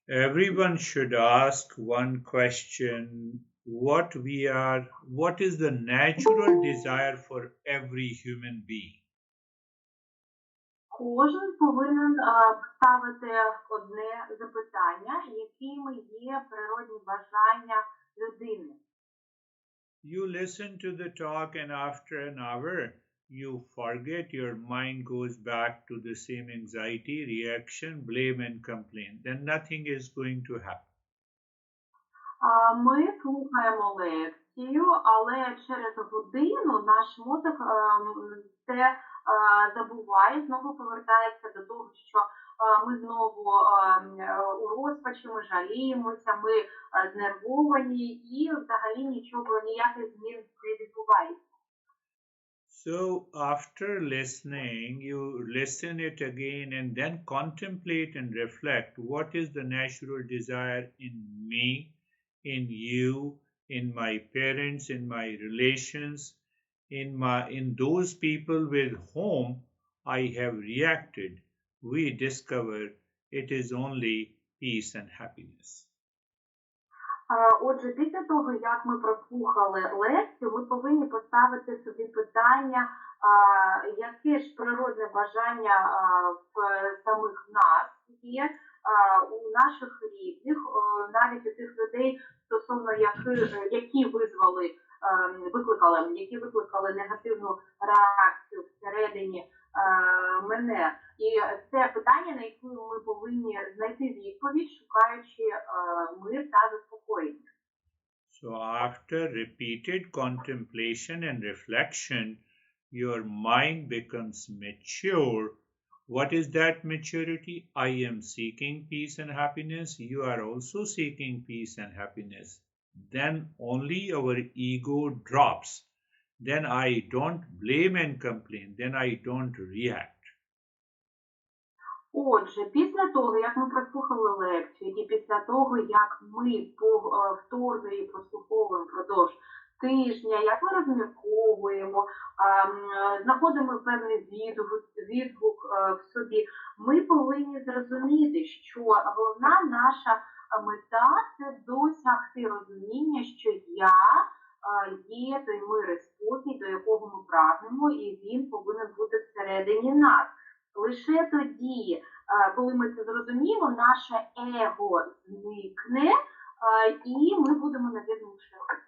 Everyone should ask one question: what is the natural desire for every human being? Кожен повинен ставити одне запитання, якими є природні бажання людини. You listen to the talk, and after an hour, you forget, your mind goes back to the same anxiety, reaction, blame, and complaint. Then nothing is going to happen. Ми слухаємо лекцію, але через годину наш мозок це забуває, знову повертається до того, що ми знову у розпачі, ми жаліємося, ми знервовані і взагалі нічого, ніяких змін не відбувається. So, after listening, you listen it again and then contemplate and reflect what is the natural desire in me, in you, in my parents, in my relations, in those people with whom I have reacted. We discover it is only peace and happiness. Отже, після того, як ми прослухали лекцію, ми повинні поставити собі питання, яке ж природне бажання в самих нас є, у наших рідних, навіть у тих людей, стосовно які викликали негативну реакцію всередині мене. І це питання, на яке ми повинні знайти відповідь, шукаючи мир та заспокоєння. So, after repeated contemplation and reflection, your mind becomes mature. What is that maturity? I am seeking peace and happiness. You are also seeking peace and happiness. Then only our ego drops. Then I don't blame and complain. Then I don't react. Отже, після того, як ми прослухали лекцію, і після того, як ми повторно її прослуховуємо впродовж тижня, як ми розмірковуємо, знаходимо певний відгук в собі, ми повинні зрозуміти, що головна наша мета – це досягти розуміння, що я є той мир і спокій, до якого ми прагнемо, і він повинен бути всередині нас. Лише тоді, коли ми це зрозуміємо, наше его зникне, і ми будемо на вірному шляху.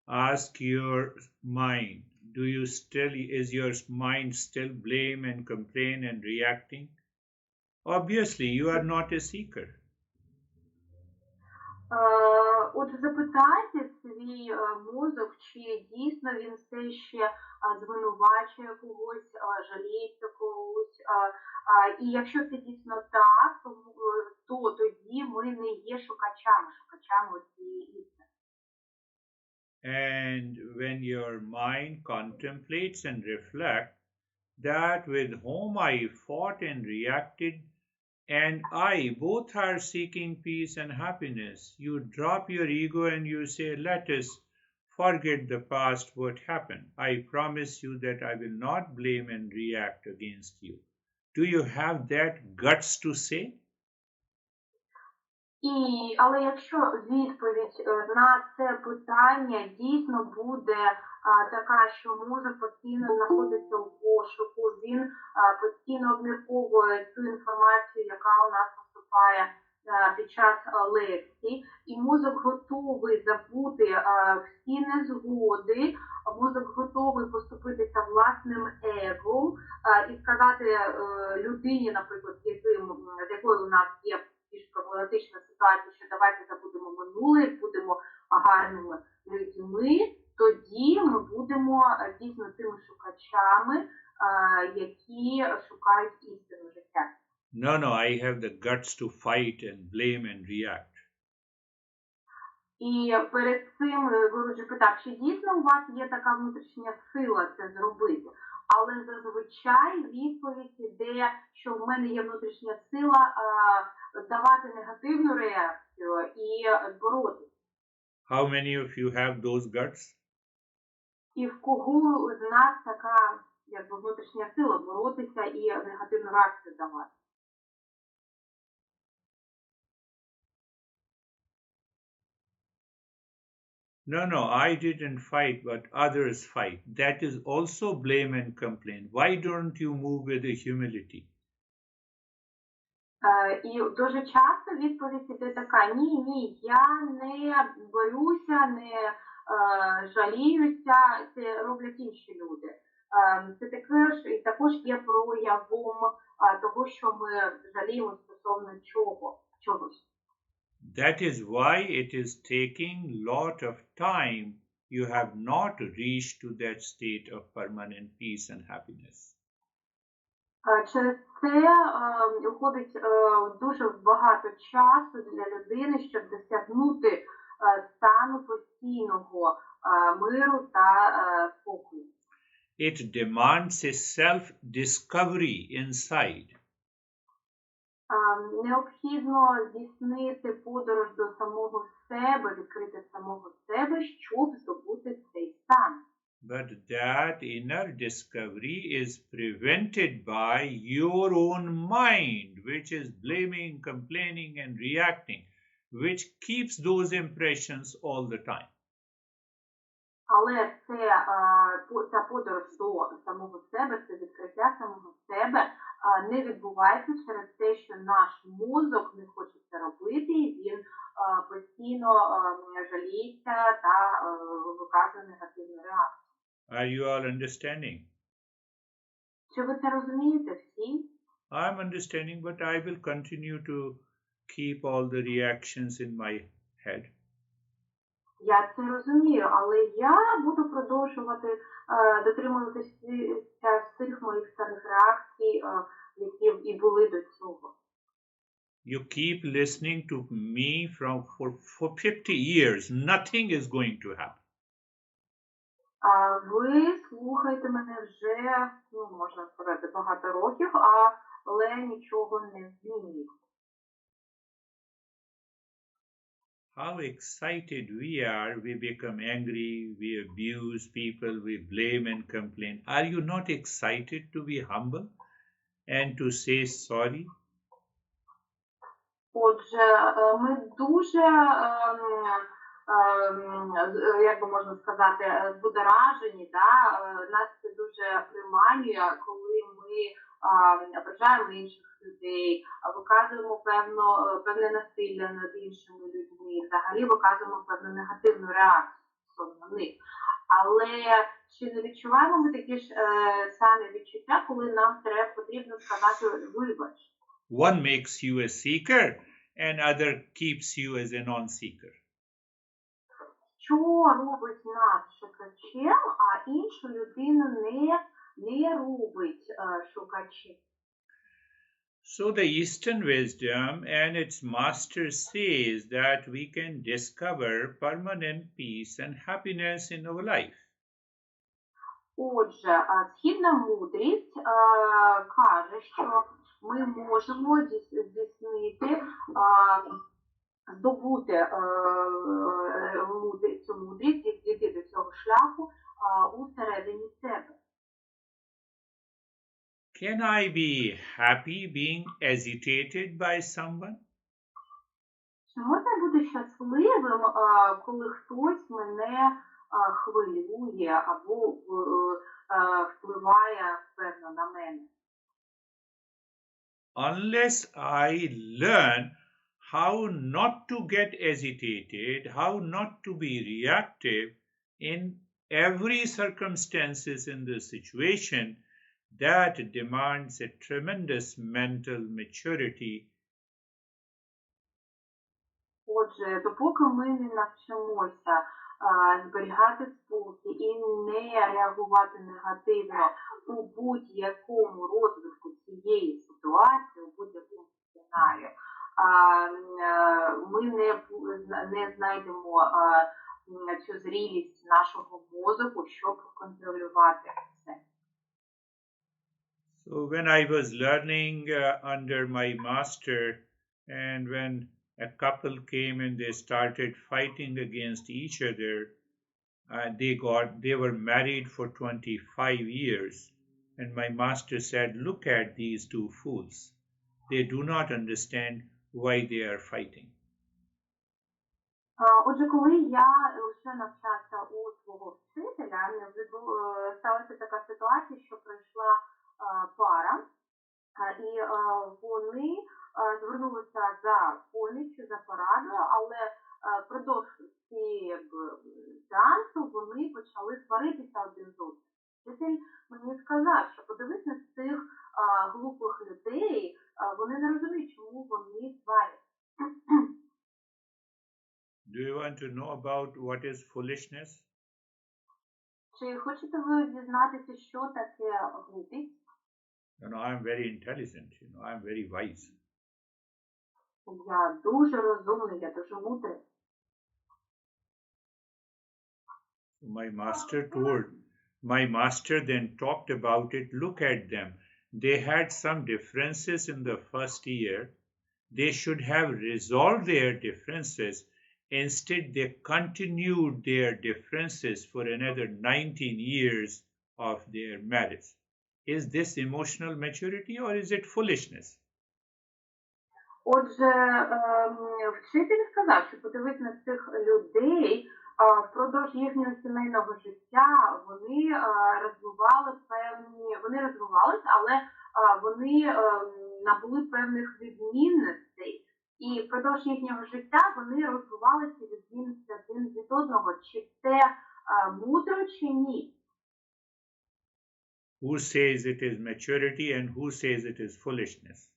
Ask your mind, is your mind still blame and complain and reacting? Obviously, you are not a seeker. Отже, запитайте свій мозок, чи дійсно він все ще звинувачує когось, жаліється когось. І якщо це дійсно так, то тоді ми не є шукачами цієї істини. And when your mind contemplates and reflects that with whom I fought and reacted and I both are seeking peace and happiness, you drop your ego and you say, let us forget the past, what happened. I promise you that I will not blame and react against you. Do you have that guts to say? Але якщо відповідь на це питання дійсно буде така, що мозок постійно знаходиться у пошуку, він постійно обмірковує цю інформацію, яка у нас поступає під час лекцій, і мозок готовий забути всі незгоди, мозок готовий поступитися власним его і сказати людині, наприклад, з якою у нас є більш проблематична ситуація, що давайте забудемо минуле, будемо гарними людьми, тоді ми будемо дійсно тими шукачами, які шукають істину життя. No, I have the guts to fight and blame and react. І перед цим Гуруджі питав, чи дійсно у вас є така внутрішня сила це зробити? Але зазвичай відповідь іде, що в мене є внутрішня сила давати негативну реакцію і боротися. How many of you have those guts? І в кого з нас така внутрішня сила боротися і негативну реакцію давати? No, no, I didn't fight, but others fight. That is also blame and complain. Why don't you move with the humility? І дуже часто відповідь іде така: ні, я не борюся, не жаліюся, це роблять інші люди. Це також є проявом того, що ми жаліємо стосовно чогось. That is why it is taking lot of time. You have not reached to that state of permanent peace and happiness. Через це уходить дуже багато часу для людини, щоб досягнути стану постійного миру та спокою. It demands a self-discovery inside. Необхідно здійснити подорож до самого себе, відкрити самого себе, щоб здобути цей стан. But that inner discovery is prevented by your own mind, which is blaming, complaining, and reacting, which keeps those impressions all the time. Але ця подорож до самого себе, це відкриття самого себе не відбувається через те, що наш мозок не хоче це робити, і він постійно жаліється та виказує негативну реакцію. Are you all understanding? Чи ви це розумієте всі? I'm understanding, but I will continue to keep all the reactions in my head. Я це розумію, але я буду продовжувати дотримуватися всіх моїх старих реакцій, які і були до цього. You keep listening to me for 50 years. Nothing is going to happen. Ви слухаєте мене вже, можна сказати, багато років, але нічого не змінюється. How excited we are, we become angry, we abuse people, we blame and complain. Are you not excited to be humble and to say sorry? Отже, ми дуже, як би можна сказати, збудоражені, нас це дуже приманює, коли ми ображаємо інших людей, виказуємо певне насилля над іншими людьми, взагалі виказуємо певну негативну реакцію стосовно них. Але чи не відчуваємо ми такі ж самі відчуття, коли нам потрібно сказати вибач? One makes you a seeker and other keeps you as a non-seeker. Що робить нас шукачем, а іншу людину не робить шукачем? So the Eastern wisdom and its master says that we can discover permanent peace and happiness in our life. Отже, східна мудрість каже, що ми можемо здійснити, здобути цю мудрість і дійти до цього шляху усередині себе. Can I be happy being agitated by someone? Чи можна бути щасливим, коли хтось мене хвилює або впливає, певно, на мене? Unless I learn how not to get agitated, how not to be reactive in every circumstances in the situation, that demands a tremendous mental maturity. Отже, допоки ми не навчимося зберігати спокій і не реагувати негативно у будь-якому розвитку цієї ситуації, у будь-якому сценарію, ми не знайдемо цю зрілість нашого мозку, щоб контролювати це. So when I was learning under my master, and when a couple came and they started fighting against each other, they were married for 25 years, and my master said, look at these two fools. They do not understand why they are fighting. Отже, коли я лише навчався у свого вчителя, сталася така ситуація, що прийшла пара, і вони звернулися за поміччю, за порадою, але впродовж цієї сеансу вони почали сваритися один з одним. Вчитель мені сказав, що подивись на цих глупих людей, вони не розуміють, чому вони сваряться. Do you want to know about what is foolishness? Чи хочете ви дізнатися, що таке глупість? No, I'm very intelligent, I'm very wise. Я дуже розумний, я дуже мудрий. My master then talked about it. Look at them. They had some differences in the first year. They should have resolved their differences. Instead, they continued their differences for another 19 years of their marriage. Is this emotional maturity or is it foolishness? Отже, вчитель сказав, що подивись на цих людей, впродовж їхнього сімейного життя вони розвивалися, але вони набули певних відмінностей. І впродовж їхнього життя вони розвивалися відмінності один від одного. Чи це мудро, чи ні? Who says it is maturity and who says it is foolishness?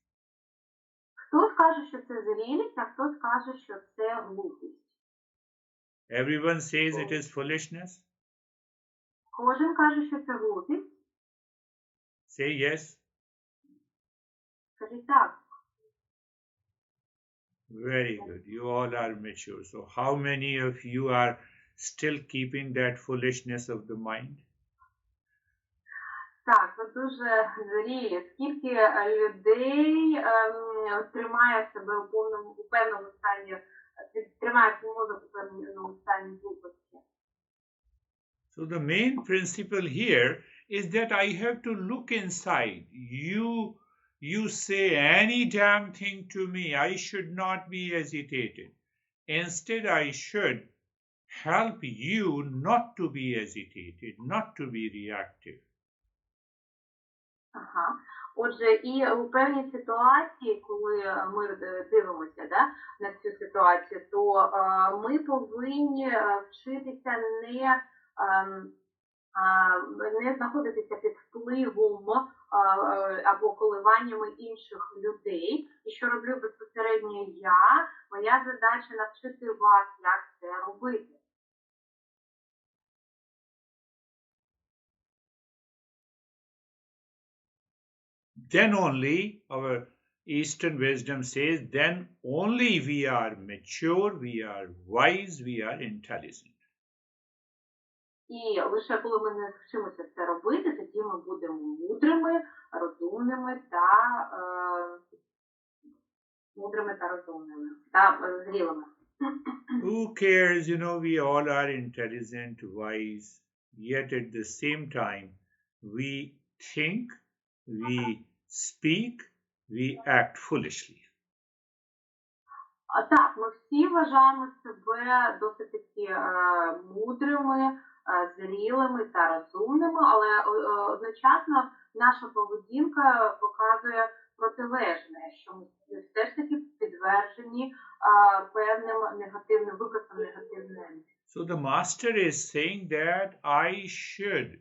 Хто скаже, що це зрілість, а хто скаже, що це глупість? Everyone says it is foolishness? Кожен каже, що це глупість. Say yes. Скажіть так. Very good. You all are mature. So how many of you are still keeping that foolishness of the mind? Так, ви дуже зрілі. Скільки людей тримає себе у певному стані, тримає свій мозок у певному стані глупості? So the main principle here is that I have to look inside. You say any damn thing to me. I should not be agitated. Instead, I should help you not to be agitated, not to be reactive. Ага. Отже, і у певній ситуації, коли ми дивимося на цю ситуацію, то ми повинні вчитися не знаходитися під впливом або коливаннями інших людей. І що роблю безпосередньо я, моя задача навчити вас, як це робити. Then only, our Eastern wisdom says, then only we are mature, we are wise, we are intelligent. І лише коли ми навчимося це робити, тоді ми будемо мудрими, розумними та зрілими. Who cares, we all are intelligent, wise, yet at the same time, we think, we speak, we act foolishly. Так, ми всі вважаємо себе досить таки мудрими, зрілими та розумними, але одночасно наша поведінка показує протилежне, що ми все ж таки підтверджені певним негативним викликом негативної енергії. So the master is saying that I should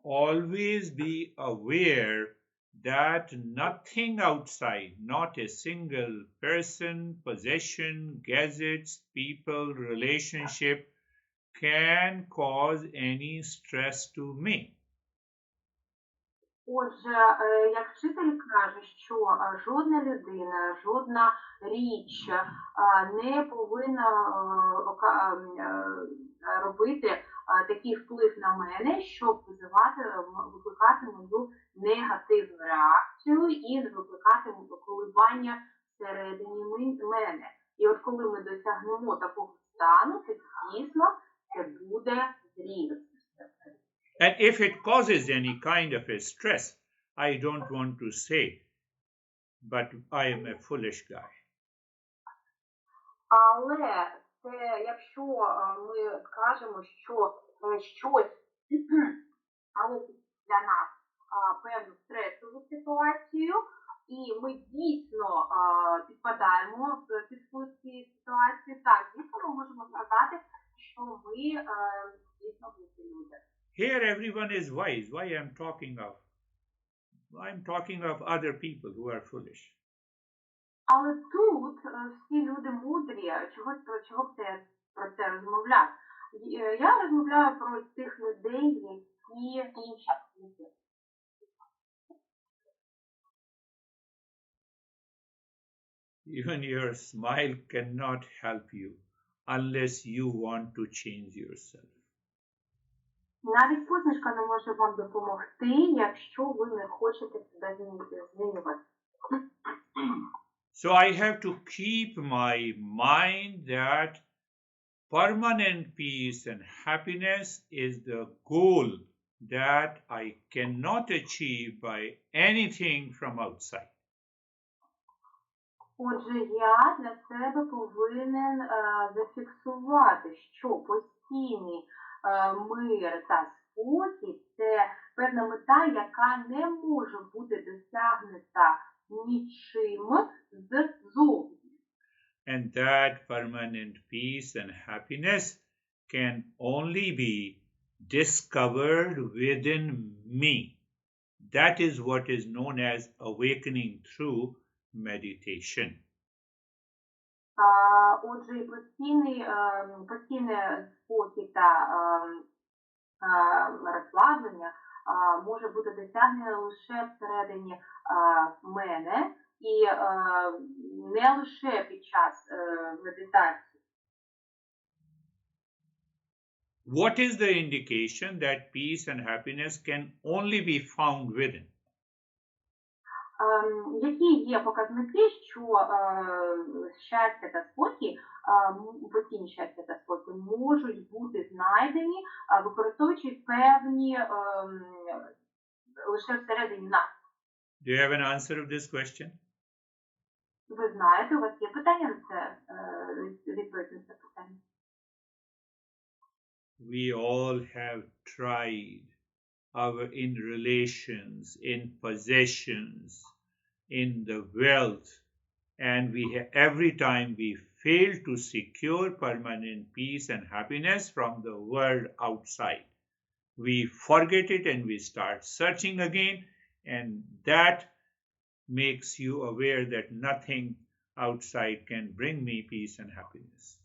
always be aware that nothing outside, not a single person, possession, gadgets, people, relationship, can cause any stress to me. Отже, як вчитель каже, що жодна людина, жодна річ не повинна робити такий вплив на мене, щоб викликати мою негативну реакцію і викликати коливання всередині мене. І от коли ми досягнемо такого стану, то дійсно це буде зрілість. And if it causes any kind of a stress, I don't want to say, but I am a foolish guy. Але це якщо ми скажемо, що щось робить для нас певну стресову ситуацію, і ми дійсно підпадаємо під вплив цієї ситуації, так, дійсно ми можемо сказати, що ми дійсно глупі люди. Here everyone is wise. Why I'm talking of? I'm talking of other people who are foolish. Але тут всі люди мудрі, чого б це про це розмовляв? Я розмовляю про тих людей, які інші люди. Even your smile cannot help you unless you want to change yourself. Навіть посмішка не може вам допомогти, якщо ви не хочете себе змінювати. So I have to keep my mind that permanent peace and happiness is the goal that I cannot achieve by anything from outside. Отже, я для себе повинен зафіксувати, що постійний мир та спокій – це певна мета, яка не може бути досягнута нічим ззовні. And that permanent peace and happiness can only be discovered within me. That is what is known as awakening through meditation. Отже, постійне спокій та розслаблення може бути досягнене лише всередині мене і не лише під час медитації. What is the indication that peace and happiness can only be found within? Які є показники, що щастя та спокій, постійні щастя та спокій можуть бути знайдені, використовуючи певні лише всередині нас? Do you have an answer of this question? Ви знаєте, у вас є питання на це, відповідь на це питання? We all have tried in relations, in possessions, in the wealth, and every time we fail to secure permanent peace and happiness from the world outside. We forget it and we start searching again, and that makes you aware that nothing outside can bring me peace and happiness.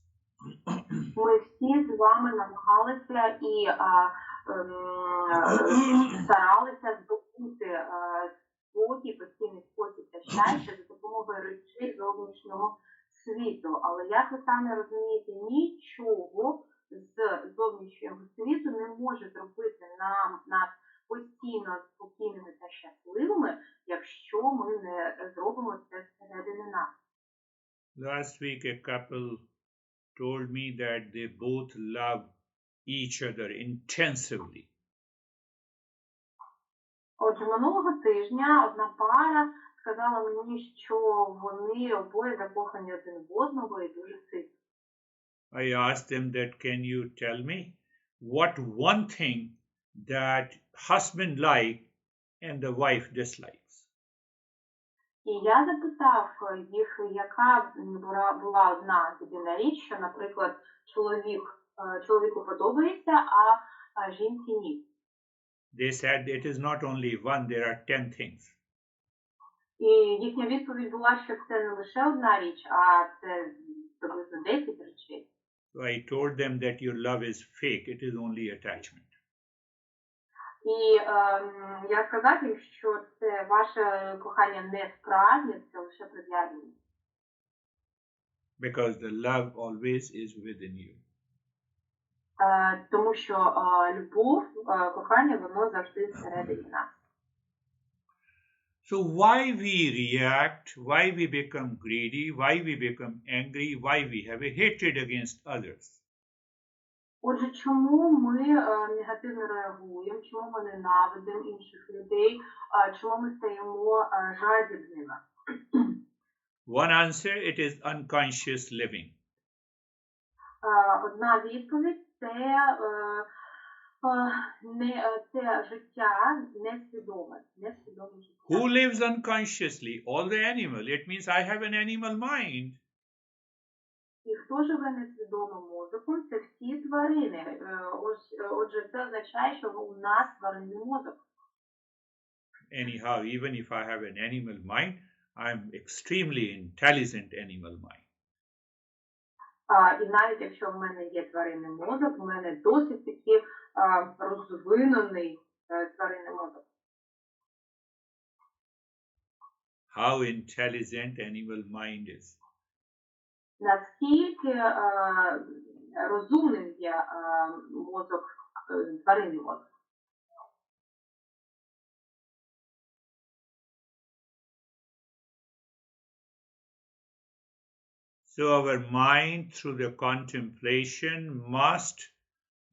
Ми всі з вами намагалися і старалися здобути спокій, постійний спокій та щастя за допомогою речей зовнішнього світу. Але, як ви самі розумієте, нічого з зовнішнього світу не може зробити нас постійно спокійними та щасливими, якщо ми не зробимо це всередині нас. Last week a couple told me that they both love each other intensively. Отже, минулого тижня одна пара сказала мені, що вони обоє закохані один в одного і дуже сильно. I asked them that, can you tell me what one thing that husband like and the wife dislikes? І я запитав їх, яка була одна єдина річ, що, наприклад, чоловіку подобається, а жінці ні. They said it is not only one, there are 10 things. І їхня відповідь була, що це не лише одна річ, а це приблизно 10 речей. So I told them that your love is fake, it is only attachment. І я сказав їм, що це ваше кохання не справжнє, це лише прив'язання. Because the love always is within you. Тому що любов, кохання, воно завжди всередині нас. So why we react, why we become greedy, why we become angry, why we have a hatred against others? Отже, чому ми негативно реагуємо, чому ми ненавидимо інших людей, чому ми стаємо жадібними? One answer, it is unconscious living. Одна відповідь – це життя несвідоме життя. Who lives unconsciously? All the animal. It means I have an animal mind. І хто живе несвідомим мозоком, це всі тварини. Отже, це означає, що у нас тваринний мозок. Anyhow, even if I have an animal mind, I'm extremely intelligent animal mind. І навіть якщо в мене є тваринний мозок, в мене досить таки розвинений тваринний мозок. How intelligent animal mind is. Наскільки розумним є мозок, тваринний мозок. So our mind, through the contemplation, must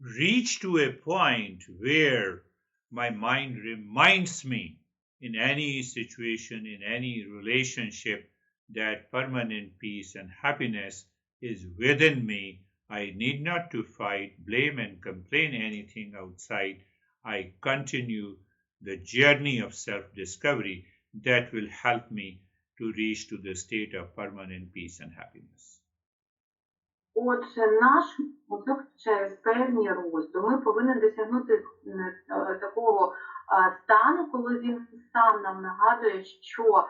reach to a point where my mind reminds me in any situation, in any relationship, that permanent peace and happiness is within me. I need not to fight, blame, and complain anything outside. I continue the journey of self-discovery that will help me to reach to the state of permanent peace and happiness. Отже, наш мозок через певні роздуми повинен досягнути такого стану, коли він сам нам нагадує, що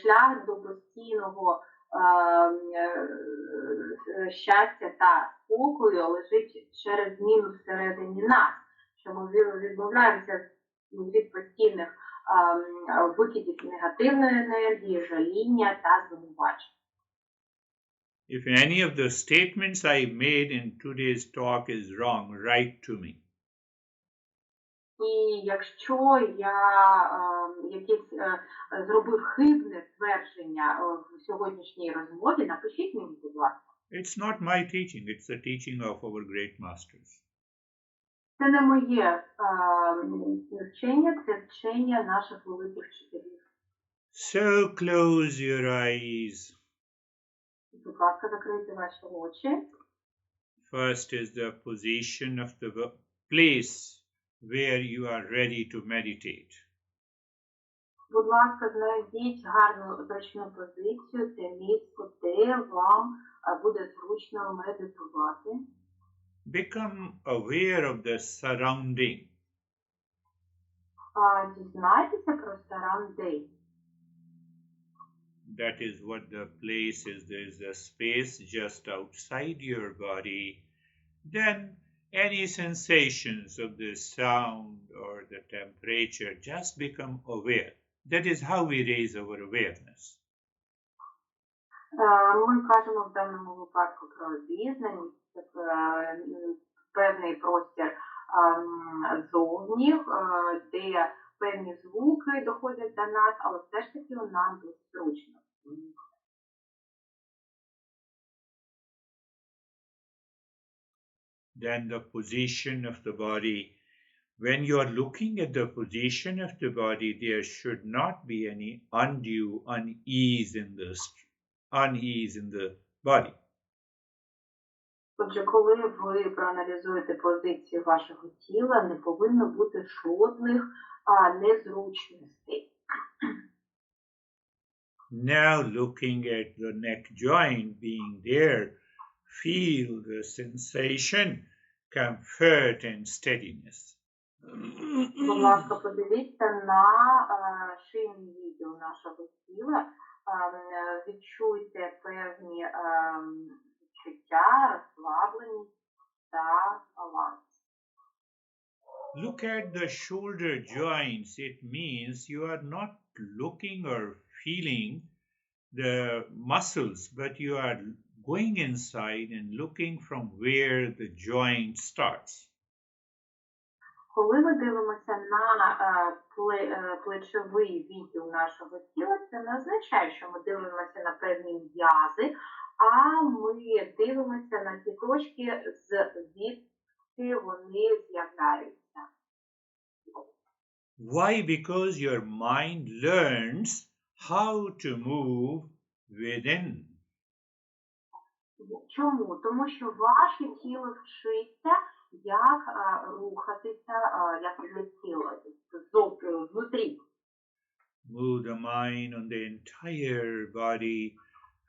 шлях до постійного щастя та спокою лежить через зміну всередині нас, що ми відмовляємося від постійних викидів негативної енергії, жаління та звинувачень. If any of the statements I made in today's talk is wrong, write to me. І якщо я якесь зробив хибне твердження в сьогоднішній розмові, напишіть мені, будь ласка. It's not my teaching, it's the teaching of our great masters. Це не моє вчення, це вчення наших великих вчителів. So close your eyes. Будь ласка, закрийте ваші очі. First is the position of the place where you are ready to meditate. Будь ласка, знайдіть гарну зручну позицію, те місце, де вам буде зручно медитувати. Become aware of the surrounding. Дізнайтеся про surrounding. That is what the place is. There is a space just outside your body. Then any sensations of the sound or the temperature, just become aware. That is how we raise our awareness. Ми кажемо в даному випадку про обізнаність, певний простір зовні, де певні звуки доходять до нас, але все ж таки нам тут зручно. Then the position of the body. When you are looking at the position of the body, there should not be any undue unease in the body. Отже, коли ви проаналізуєте позицію вашого тіла, не повинно бути жодних незручностей. Now looking at the neck joint being there, feel the sensation, comfort and steadiness. Будь ласка, подивіться на шийний відділ нашого тіла, відчуйте певні відчуття, розслабленість та баланс. Look at the shoulder joints. It means you are not looking or feeling the muscles, but you are going inside and looking from where the joint starts. Коли ми дивимося на плечовий відділ нашого тіла, це не означає, що ми дивимося на певні м'язи, а ми дивимося на ті точки, звідки вони з'являються. Why? Because your mind learns how to move within. Чому? Тому що ваше тіло вчиться, як рухатися, як злетіло, внутрі. Move the mind on the entire body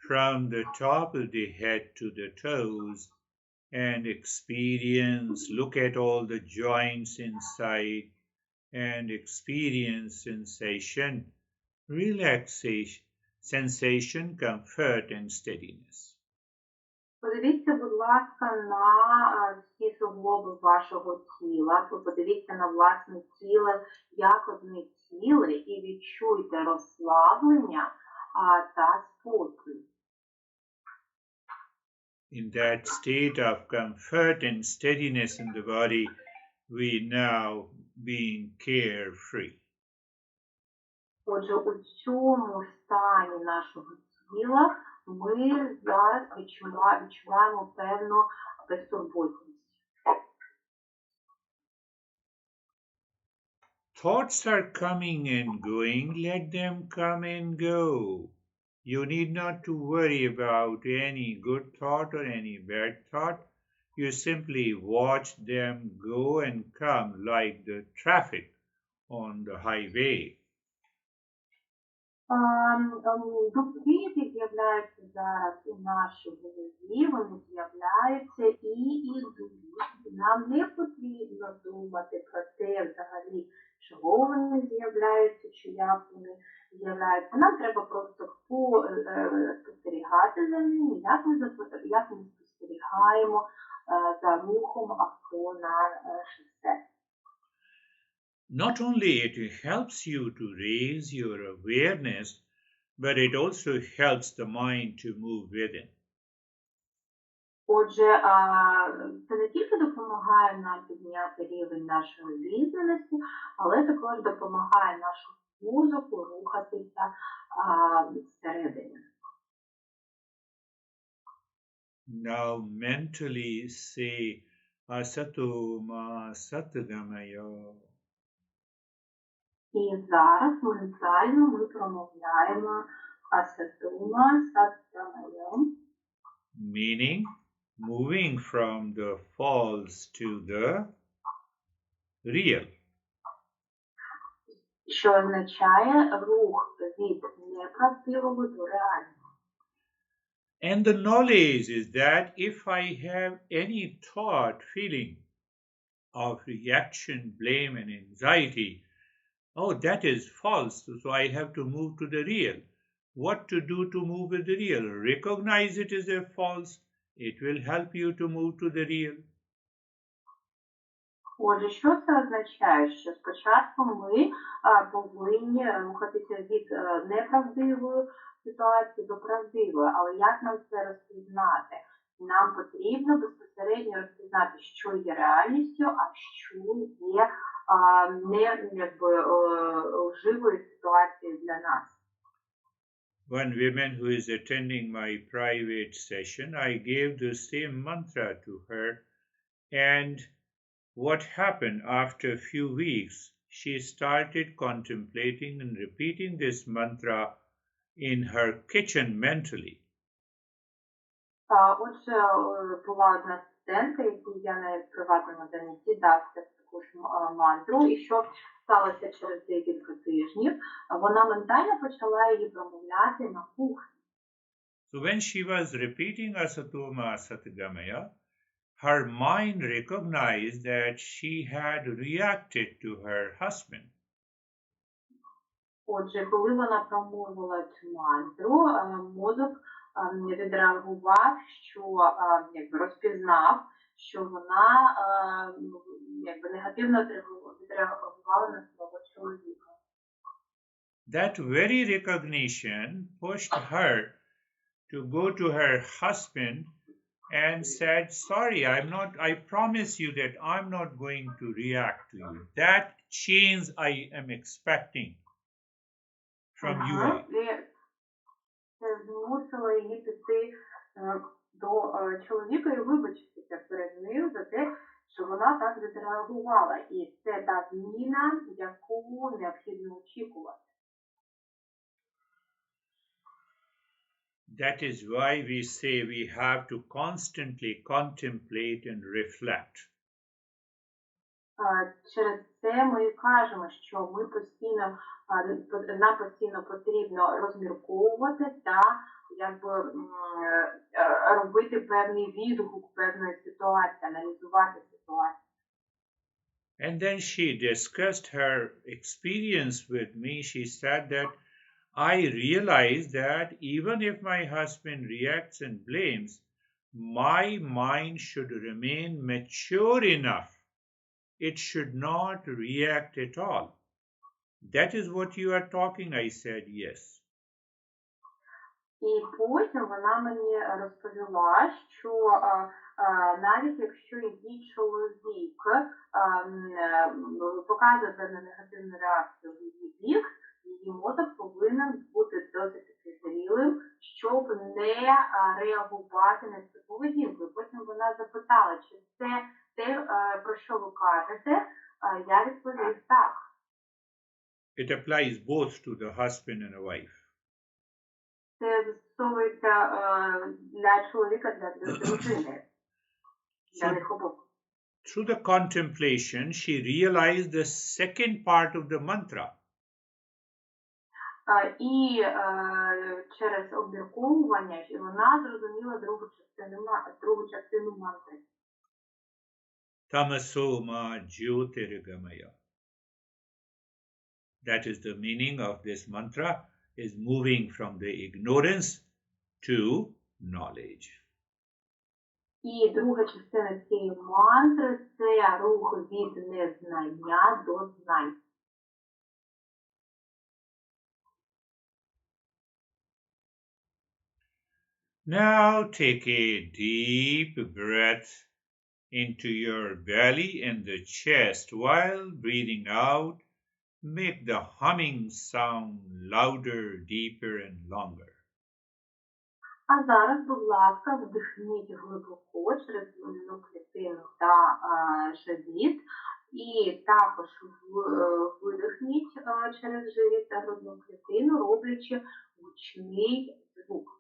from the top of the head to the toes and experience, look at all the joints inside and experience sensation, relaxation, sensation, comfort and steadiness. Подивіться, будь ласка, на всі суглоби вашого тіла, подивіться на власне тіло, як одне ціле, і відчуйте розслаблення та спокій. In that state of comfort and steadiness in the body, we now being carefree. Отже, у цьому стані нашого тіла ми зараз відчуваємо певну безтурботність. Thoughts are coming and going, let them come and go. You need not to worry about any good thought or any bad thought. You simply watch them go and come like the traffic on the highway. Думки, які з'являються зараз у нашій голові, вони з'являються і йдуть. Нам не потрібно думати про те взагалі, чого вони з'являються, чи як вони з'являються. Нам треба просто спостерігати за ними, як ми спостерігаємо за рухом авто на шосе. Not only it helps you to raise your awareness, but it also helps the mind to move within. Отже, це не тільки допомагає нам підняти рівень нашої відданості, але також допомагає нашому мозку рухатися всередині. Now mentally say asato ma satgamaya. І зараз ментально ми промовляємо асатума сатгамая. Meaning moving from the false to the real. Що означає рух від неправдивого до реального. And the knowledge is that if I have any thought, feeling of reaction, blame and anxiety, oh, that is false, so I have to move to the real. What to do to move with the real? Recognize it as a false. It will help you to move to the real. Отже, що це означає? Що спочатку ми повинні рухатися від неправдивої ситуації до правдивої, але як нам це розпізнати? Нам потрібно безпосередньо розпізнати, що є реальністю, а що є лживою ситуацією для нас. One woman who is attending my private session, I gave the same mantra to her, and what happened after a few weeks, she started contemplating and repeating this mantra in her kitchen mentally. Отже, була одна студентка, яку я на приватному занятті дав таку ж мантру, і що сталося через декілька тижнів, вона ментально почала її промовляти на кухні. So when she was repeating Asatoma Satgamaya, her mind recognized that she had reacted to her husband. Отже, коли вона промовила цю мантру, мозок відреагував, що розпізнав, що вона негативно відреагувала на свого чоловіка. That very recognition pushed her to go to her husband and said, sorry, I promise you that I'm not going to react to you. That change I am expecting from you. Це змусило її піти до чоловіка і вибачитися перед нею за те, що вона так відреагувала. І це та зміна, яку необхідно очікувати. That is why we say we have to constantly contemplate and reflect. Через це ми і кажемо, що ми постійно, нам постійно потрібно розмірковувати та якби робити певний відгук певної ситуації, аналізувати ситуацію. And then she discussed her experience with me. She said that I realized that even if my husband reacts and blames, my mind should remain mature enough. It should not react at all. That is what you are talking, I said, yes. І потім вона мені розповіла, що навіть якщо її чоловік показує певну негативну реакцію в її бік, її мозок повинен бути досить зрілим, щоб не реагувати на цю поведінку. І потім вона запитала, чи це те, про що ви кажете, я відповів так. It applies both to the husband and a wife. Це застосовується для чоловіка, для дружини, для них обох. Through the contemplation, she realized the second part of the mantra. І через обмірковування вона зрозуміла другу частину мантри. Tamaso ma jyotirgamaya. That is the meaning of this mantra, is moving from the ignorance to knowledge. І друга частина цієї мантри – це рух від незнання до знань. Now take a deep breath into your belly and the chest while breathing out. Make the humming sound louder, deeper and longer. А зараз, будь ласка, вдихніть глибоко через грудну клітину та живіт. І також видихніть через живіт та грудну клітину, роблячи гучний звук.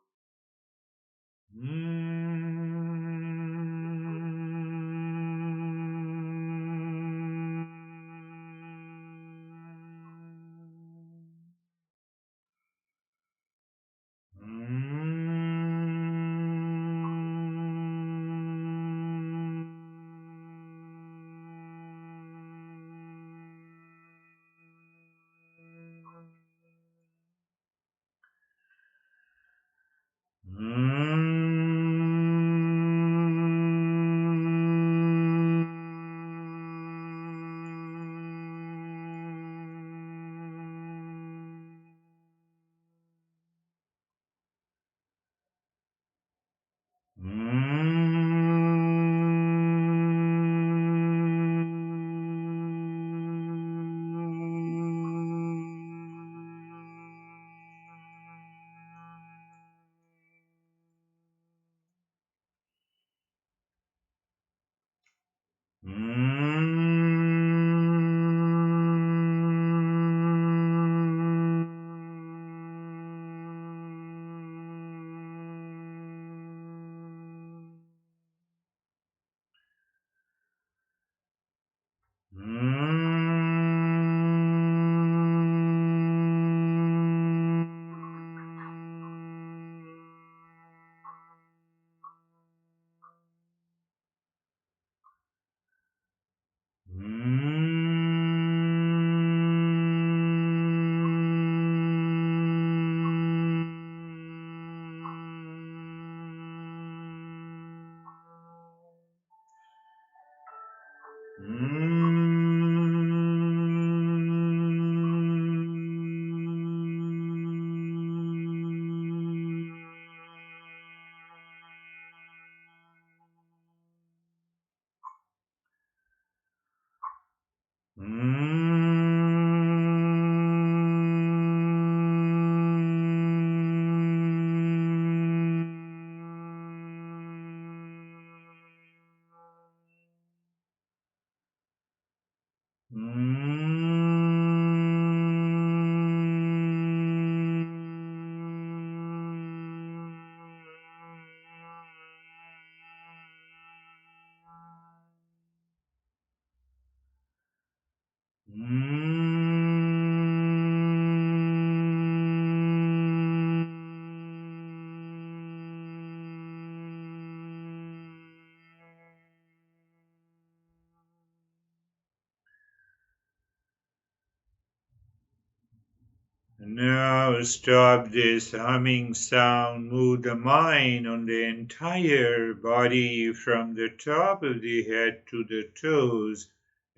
stop this humming sound, move the mind on the entire body from the top of the head to the toes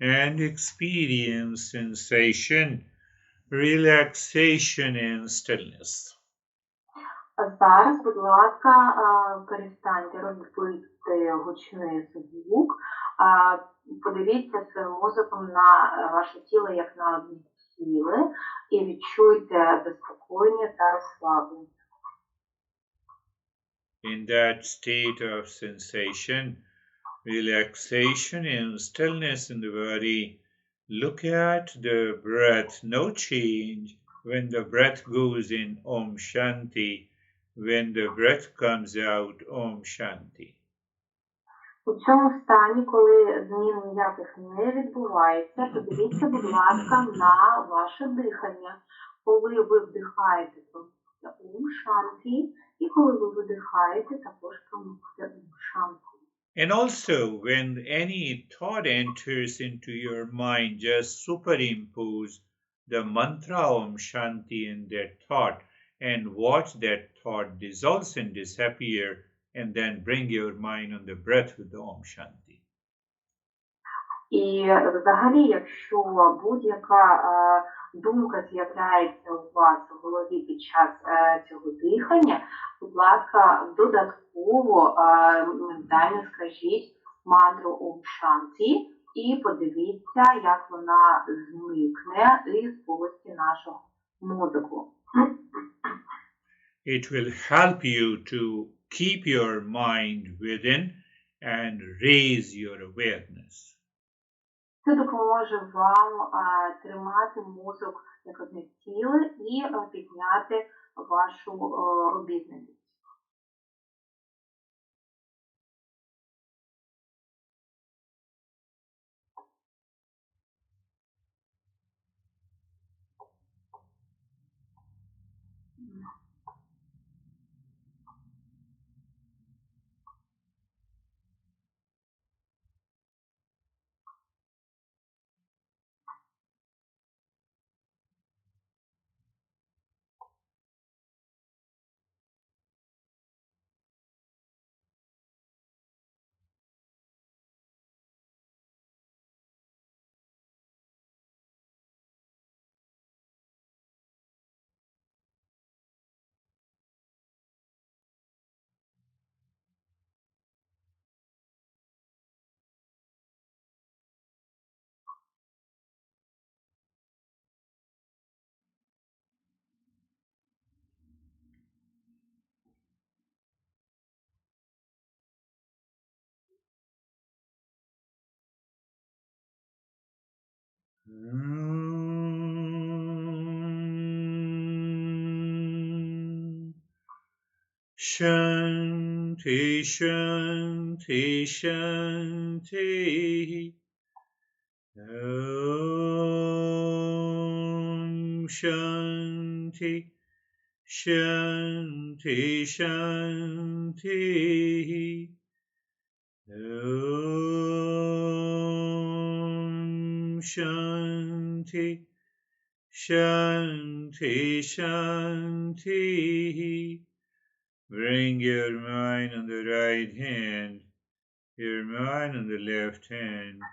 and experience sensation, relaxation and stillness. Зараз, будь ласка, перестаньте робити гучний звук, подивіться своїм мозоком на ваше тіло як на одне ціле і відчуйте заспокоєння та розслаблення. In that state of sensation, relaxation and stillness in the body, look at the breath, no change. When the breath goes in, Om Shanti. When the breath comes out, Om Shanti. У цьому стані, коли змін ніяких не відбувається, подивіться, будь ласка, на ваше дихання. Коли ви вдихаєте, промовте Ом Шанті, і коли ви видихаєте, також промовте Ом Шанті. And also, when any thought enters into your mind, just superimpose the mantra Om Shanti in that thought and watch that thought dissolves and disappear, and then bring your mind on the breath with the Om Shanti. І взагалі, якщо будь-яка думка з'являється у вас у голові під час цього дихання, будь ласка, додатково ментально скажіть мантру Ом Шанті і подивіться, як вона зникне із полості нашого мозку. It will help you to keep your mind within and raise your awareness. Це допоможе вам тримати мозок як одне ціле і підняти вашу обізнаність. Shanti, Shanti, Shanti. Om Shanti, Shanti, Shanti. Om Shanti, Shanti, Shanti. Bring your mind on the right hand, your mind on the left hand.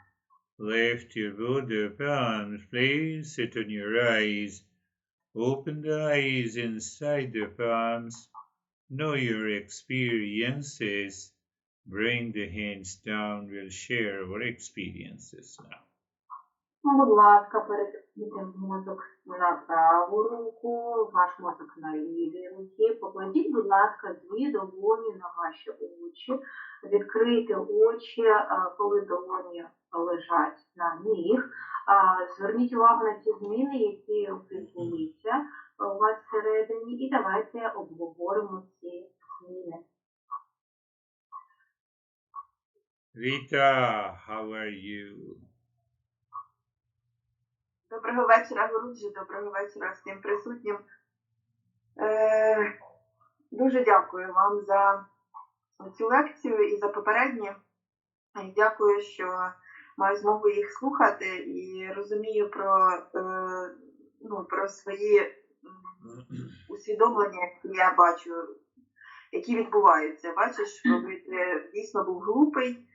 Lift your both the palms, place it on your eyes. Open the eyes inside the palms. Know your experiences. Bring the hands down. We'll share our experiences now. Будь ласка, перекидайте мозок на праву руку, ваш мозок на лівій руці. Покладіть, будь ласка, дві долоні на ваші очі. Відкрийте очі, коли долоні лежать на них. Зверніть увагу на ті зміни, які відбулися у вас всередині, і давайте обговоримо ці зміни. Rita, how are you? Доброго вечора, Гуруджі, доброго вечора всім присутнім. Дуже дякую вам за цю лекцію і за попередні. Дякую, що маю змогу їх слухати і розумію про свої усвідомлення, які я бачу, які відбуваються. Бачиш, коли ти дійсно був глупий,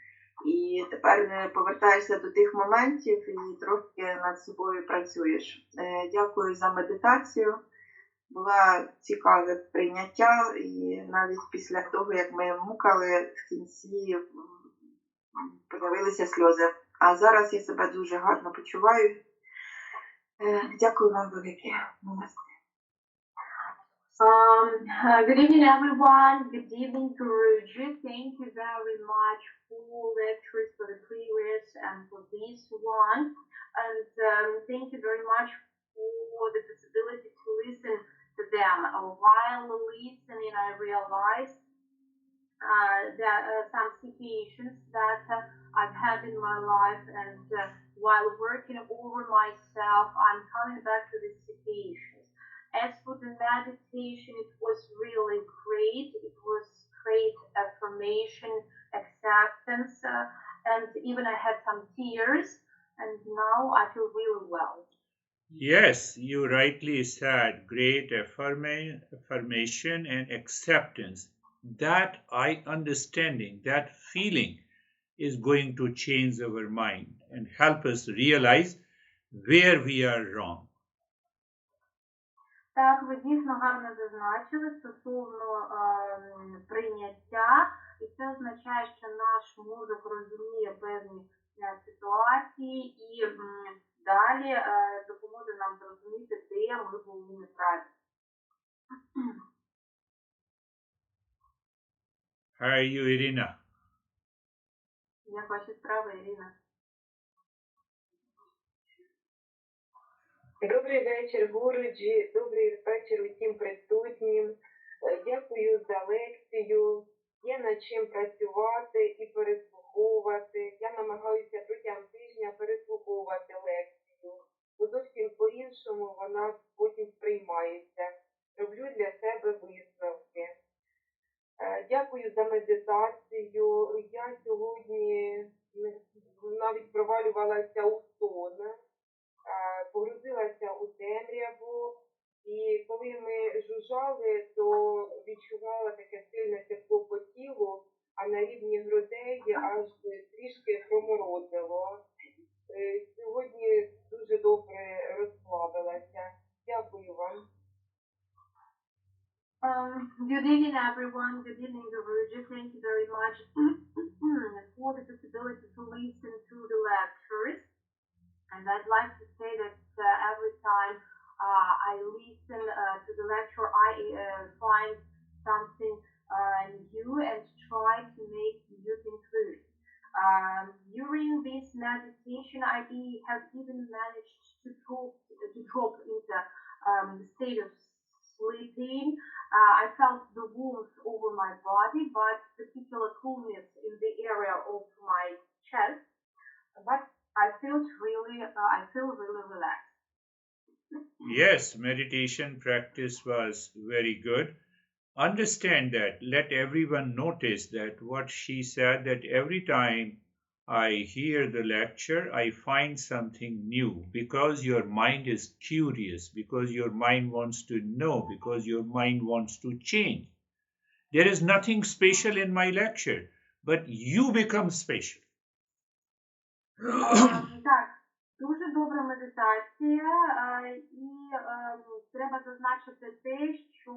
і тепер повертаєшся до тих моментів і трохи над собою працюєш. Дякую за медитацію. Була цікаве прийняття, і навіть після того, як ми мукали, в кінці появилися сльози. А зараз я себе дуже гарно почуваю. Дякую вам велике. Good evening, everyone. Good evening, Guruji. Thank you very much for lectures, for the previous and for this one. And thank you very much for the possibility to listen to them. While listening, I realized that some situations that I've had in my life, and while working over myself, I'm coming back to these situations. As for the meditation, it was really great. It was great affirmation, acceptance, and even I had some tears, and now I feel really well. Yes, you rightly said, great affirmation and acceptance. That understanding, that feeling is going to change our mind and help us realize where we are wrong. Так, ви дійсно гарно зазначили стосовно прийняття, і це означає, що наш мозок розуміє певні ситуації і далі допоможе нам зрозуміти, де ми були неправі. How are you, Irina? Як ваші справи, Ірина? Добрий вечір, Гуруджі, добрий вечір усім присутнім. Дякую за лекцію. Є над чим працювати і переслуховувати. Я намагаюся протягом тижня переслуховувати лекцію, бо зовсім по-іншому вона потім сприймається. Роблю для себе висновки. Дякую за медитацію. Я сьогодні навіть провалювалася у сон. Погрузилася у темряву, і коли ми жужжали, то відчувала таке сильне тепло по тілу, а на рівні грудей аж трішки проморозило. Сьогодні дуже добре розслабилася. Дякую вам. Good evening, everyone. Good evening, Guruji. Thank you very much for the possibility to listen to the lectures. And I'd like to say that every time I listen to the lecture, I find something new and try to make new conclusions. During this meditation, I have even managed to drop into the state of sleeping. I felt the warmth over my body, but particular coolness in the area of my chest. But I feel really relaxed. Yes, meditation practice was very good. Understand that, let everyone notice that what she said, that every time I hear the lecture, I find something new, because your mind is curious, because your mind wants to know, because your mind wants to change. There is nothing special in my lecture, but you become special. Так, дуже добра медитація, і треба зазначити те, що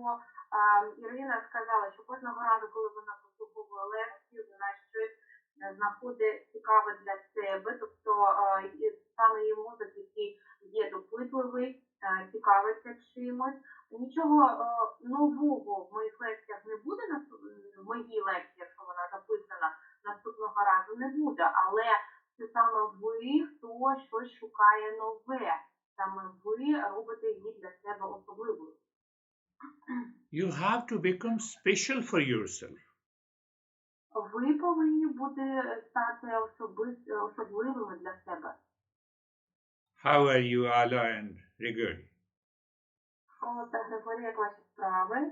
Ірина сказала, що кожного разу, коли вона послуховує лекцію, вона щось знаходить цікаве для себе, тобто саме її мозок, який є допитливий, цікавиться чимось. Нічого нового в моїх лекціях не буде, в моїй лекції, якщо вона записана, наступного разу не буде, але це саме ви, хто щось шукає нове. Саме ви робите її для себе особливою. You have to become special for yourself. Ви повинні бути стати особливими для себе. How are you, Ala and Grigori? О, та Григорій, як ваші справи?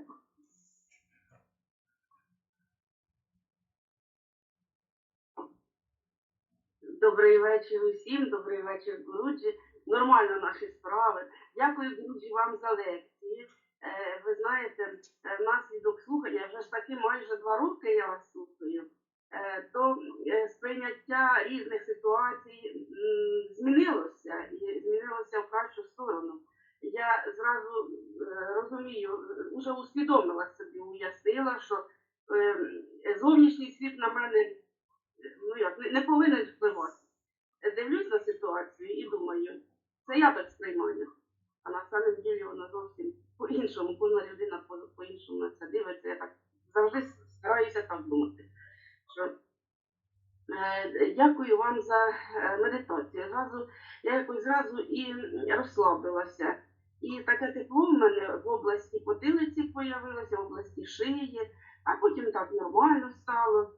Добрий вечір усім, добрий вечір, Гуруджі. Нормально наші справи. Дякую, Гуруджі, вам за лекції. Ви знаєте, внаслідок слухання, вже ж таки майже 2 роки я вас слухаю, то сприйняття різних ситуацій змінилося, і змінилося в кращу сторону. Я зразу розумію, вже усвідомила собі, уяснила, що зовнішній світ на мене не повинен впливати. Дивлюсь на ситуацію і думаю, це я так сприймаю. А на самом ділі вона зовсім по-іншому, кожна людина по-іншому на це дивиться. Я так завжди стараюся так думати. Що, дякую вам за медитацію. Я якось зразу і розслабилася. І таке тепло в мене в області потилиці появилося, в області шиї, а потім так нормально стало.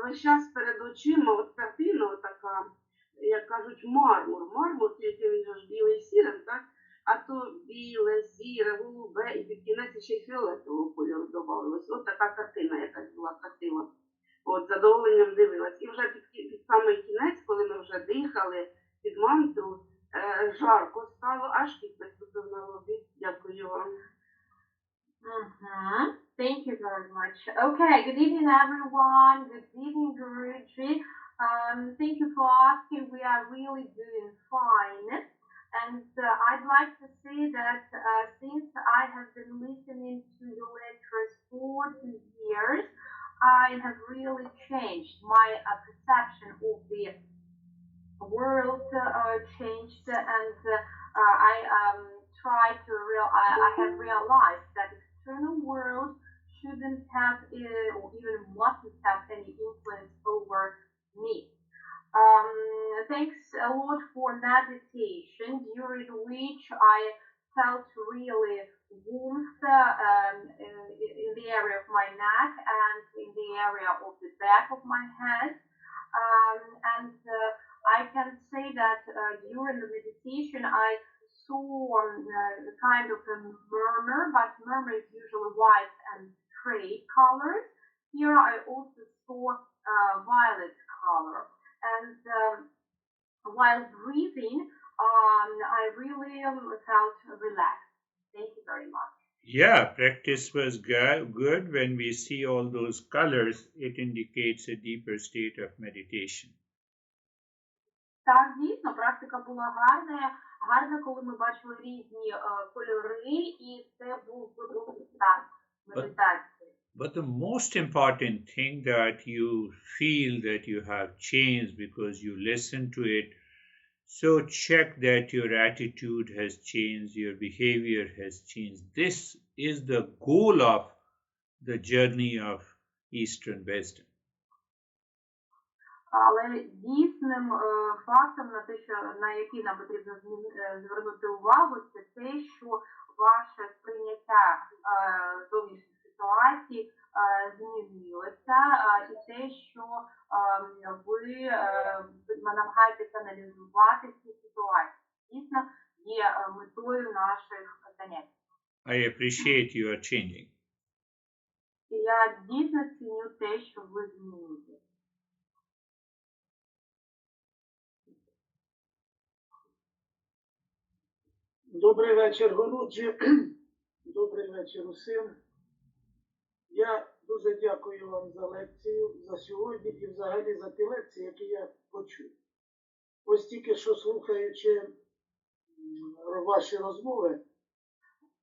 Весь час перед очима от картина така, як кажуть, мармур, тільки він же ж білий сірим, так? А то біле, сіре, голубе, і під кінець ще й фіолетового кольору додавалось. От така картина якась була красива. От, задоволенням дивилась. І вже під самий кінець, коли ми вже дихали під мантру, жарко стало, аж підписано на лобі. Дякую вам. Thank you very much. Okay, good evening everyone. Good evening, Guruji. Thank you for asking. We are really doing fine. And I'd like to say that since I have been listening to your lectures for 2 years, I have really changed my perception of the world changed, and I have realized that external world shouldn't have or even mustn't have any influence over me. Thanks a lot for meditation, during which I felt really warmth in the area of my neck and in the area of the back of my head. And I can say that during the meditation I saw kind of a murmur, but murmur is usually white and gray colors. Here I also saw violet color. And while breathing, I really felt relaxed. Thank you very much. Yeah, practice was good. When we see all those colors, it indicates a deeper state of meditation. Так, дійсно, практика була гарна, коли ми бачили різні кольори, і це був глибокий стан медитації. But the most important thing that you feel that you have changed because you listen to it. So check that your attitude has changed, your behavior has changed. This is the goal of the journey of Eastern wisdom. Але дійсним фактом, на який нам потрібно звернути увагу, це те, що ваше сприйняття зовнішніх ситуацій змінилося, і те, що ви намагаєтеся аналізувати ці ситуації. Дійсно, є метою наших занять. I appreciate you are changing. І я дійсно ціню те, що ви змінюєте. Добрий вечір, Гуруджі. Добрий вечір усім. Я дуже дякую вам за лекцію, за сьогодні і взагалі за ті лекції, які я почув. Ось тільки що слухаючи ваші розмови,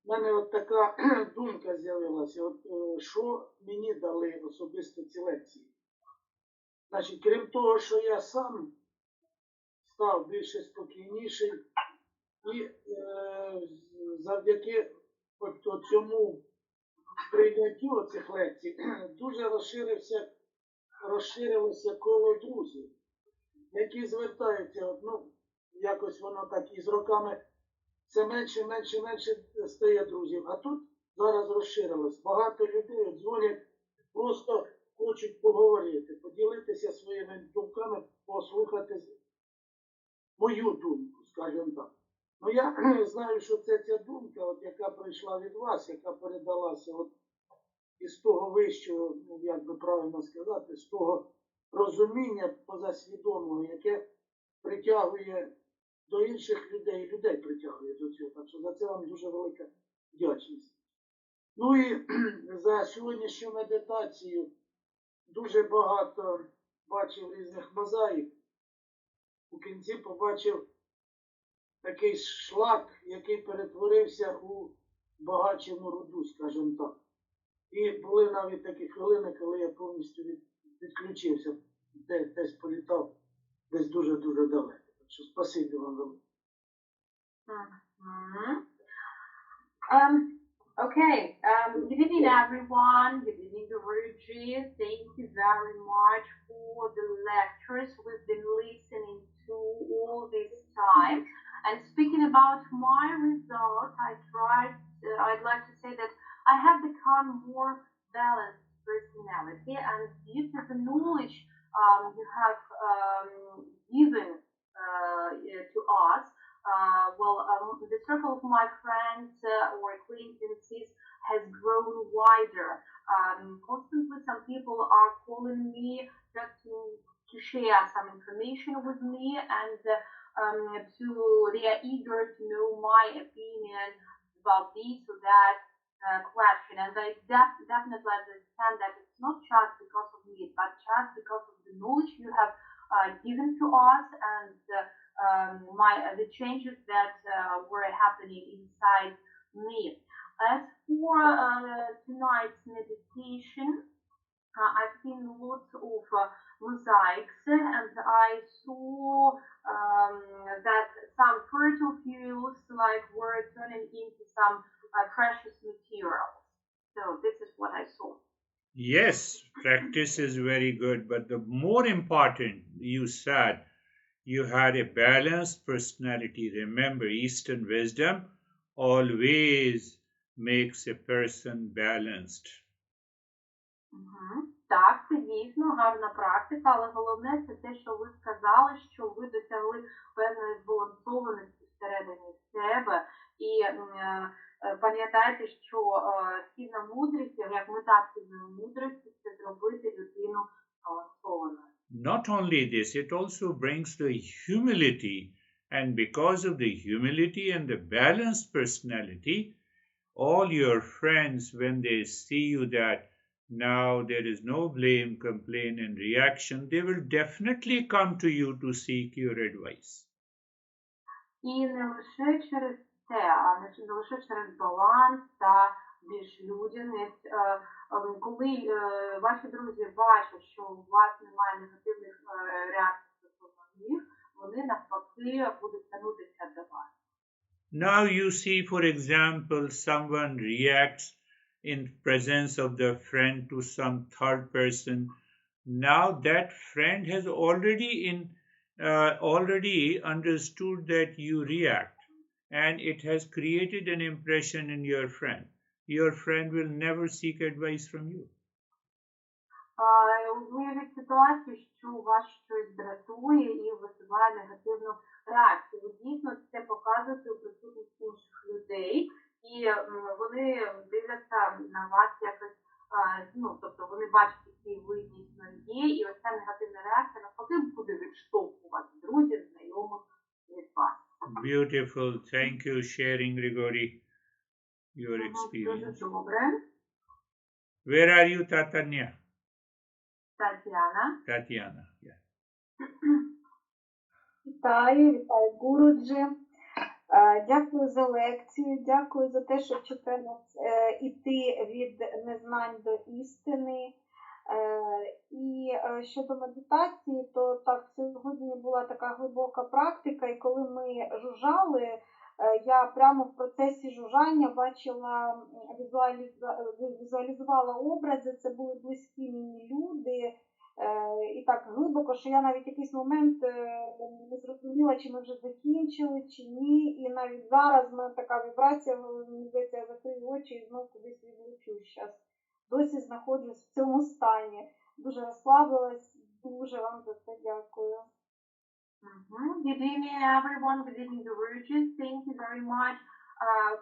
в мене от така думка з'явилася, от що мені дали особисто ці лекції. Значить, крім того, що я сам став більше спокійніший, і завдяки цьому прийняттю цих лекцій дуже розширилося коло друзів, які звертаються, якось воно так і з роками все менше стає друзів. А тут зараз розширилось. Багато людей дзвонять, просто хочуть поговорити, поділитися своїми думками, послухати мою думку, скажімо так. Ну, я знаю, що це ця думка, от, яка прийшла від вас, яка передалася от, із того вищого, як би правильно сказати, з того розуміння позасвідомого, яке притягує до інших людей, людей притягує до цього. Так що за це вам дуже велика вдячність. Ну і за сьогоднішню медитацію дуже багато бачив різних мозаїк. У кінці побачив такий шлак, який перетворився у багачену руду, скажімо так. І були навіть такі хвилини, коли я повністю відключився, десь політав, десь дуже-дуже далеко. Так що спасибі вам велике. Okay, good evening everyone, good evening Guruji, thank you very much for the lectures we've been listening to all this time. And speaking about my results, I'd like to say that I have become more balanced personality, and due to the knowledge you have given to us, the circle of my friends or acquaintances has grown wider. Constantly, some people are calling me just to share some information with me, and they are eager to know my opinion about this or that question. And I definitely understand that it's not just because of me, but just because of the knowledge you have given to us and the changes that were happening inside me. As for tonight's meditation, I've seen lots of mosaics, and I saw that some fertile fuels were turning into some precious materials. So this is what I saw. Yes, practice is very good, but the more important, you said, you had a balanced personality. Remember, Eastern wisdom always makes a person balanced. Так, це дійсно гарна практика, але головне це те, що ви сказали, що ви досягли певної збалансованості всередині себе. І пам'ятайте, що східна мудрість, як мета східної мудрості, це зробити людину збалансованою. Not only this, it also brings the humility, and because of the humility and the balanced personality, all your friends, when they see you that now there is no blame, complaint, and reaction, they will definitely come to you to seek your advice. І не лише через це, а не лише через баланс та більш людяність. Коли ваші друзі бачать, що у вас немає негативних реакцій стосовно них, вони навпаки будуть тягнутися до вас. Now you see, for example, someone reacts in presence of the friend to some third person. Now that friend has already understood that you react, and it has created an impression in your friend. Your friend will never seek advice from you. Уявіть ситуацію, що вас щось дратує і висуває негативну реакцію. Ви дійсно це показуєте у присутності інших людей, і вони дивляться на вас якось, тобто вони бачать, які ви дійсно є, і ось ця негативна реакція навпаки буде відштовхувати друзів, знайомих від вас. Beautiful. Thank you sharing, Grigori, your experience. Дуже добре. Where are you, Tatanya? Тетяна. Yeah. Вітаю Гуруджі. Дякую за лекцію, дякую за те, що вчите нас іти від незнань до істини. І щодо медитації, то так, сьогодні була така глибока практика, і коли ми жужжали, я прямо в процесі жужжання бачила, візуалізувала образи, це були близькі мені люди, і так глибоко, що я навіть якийсь момент не зрозуміла, чи ми вже закінчили, чи ні, і навіть зараз в мене така вібрація, мені здається, я закрию очі і знову кудись відлечу. Зараз досі знаходжусь в цьому стані. Дуже розслабилась, дуже вам за це дякую. Good evening, everyone. Good evening, Guruji. Thank you very much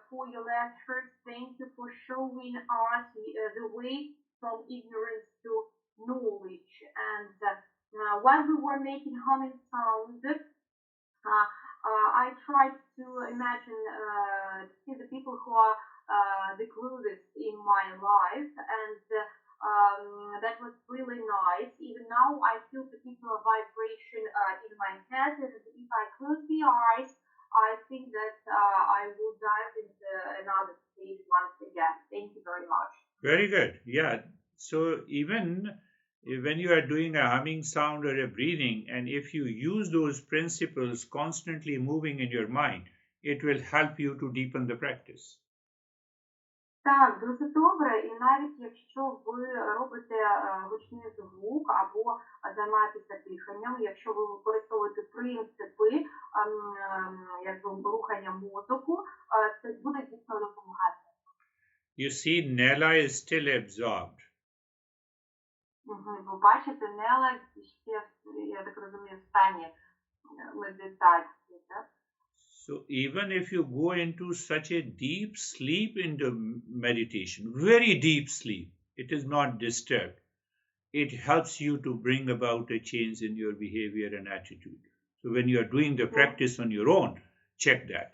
for your lectures. Thank you for showing us the way from ignorance to knowledge. And while we were making humming sounds, I tried to imagine to see the people who are the closest in my life, and that was really nice. Even now, I feel particular vibration in my head, and if I close the eyes, I think that I will dive into another stage once again. Thank you very much. Very good. Yeah. So even when you are doing a humming sound or a breathing, and if you use those principles constantly moving in your mind, it will help you to deepen the practice. Так, дуже добре, і навіть якщо ви робите гучний звук або займаєтеся диханням, якщо ви використовуєте принципи рухання мозку, це буде дійсно допомагати. You see, Nella is still absorbed. Ви бачите, Нела ще, я так розумію, в стані медитації, так? So even if you go into such a deep sleep into meditation, very deep sleep, it is not disturbed. It helps you to bring about a change in your behavior and attitude. So when you are doing the practice on your own, check that.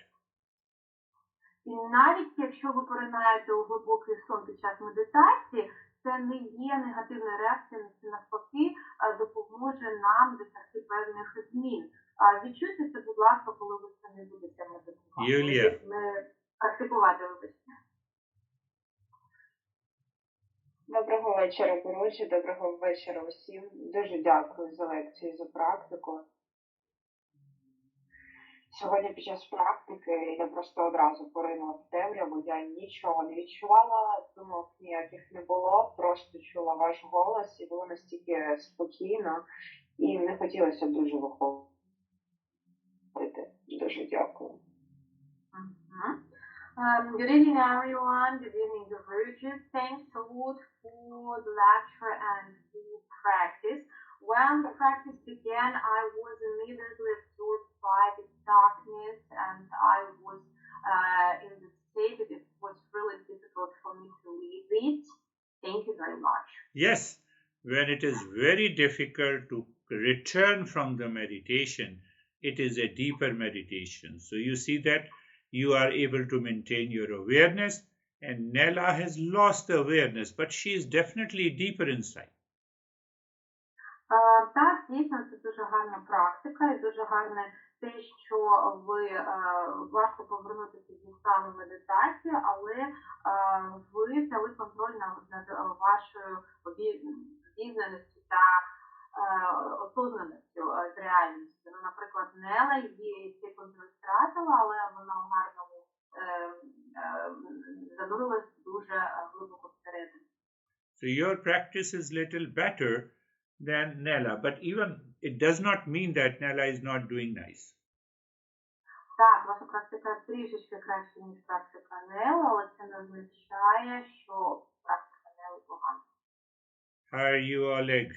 І навіть якщо ви поринаєте у глибокий сон під час медитації, це не є негативна реакція, це навпаки допоможе нам досягти певних змін. Відчуйте це, будь ласка, коли ви самі будете медитувати. Юлія. Практикувати, вибачте. Доброго вечора, Гуруші, доброго вечора усім. Дуже дякую за лекцію, за практику. Сьогодні під час практики я просто одразу поринула в темряву, я нічого не відчувала, думок ніяких не було, просто чула ваш голос і було настільки спокійно і не хотілося дуже виходити. Дуже дякую. Good evening, everyone. Good evening, Girish. Thanks a lot for the lecture and for practice. When the practice began, I was immediately absorbed by the darkness, and I was in the state that it was really difficult for me to leave it. Thank you very much. Yes, when it is very difficult to return from the meditation, it is a deeper meditation. So you see that you are able to maintain your awareness, and Nella has lost the awareness, but she is definitely deeper inside. Так, дійсно, це дуже гарна практика і дуже гарне те, що ви важко повернутися зі стану медитації, але ви взяли контроль над вашою обізнаністю та осознаністю з реальністю. Ну, наприклад, Нела її цей контроль втратила, але вона в гарному занурилась дуже глибоко всередину. So your practice is little better than Nella, but even it does not mean that Nella is not doing nice. Так, ваша практика трішечки краще, ніж практика Нели, але це не означає, що практика Нели погана. How are you, Oleg?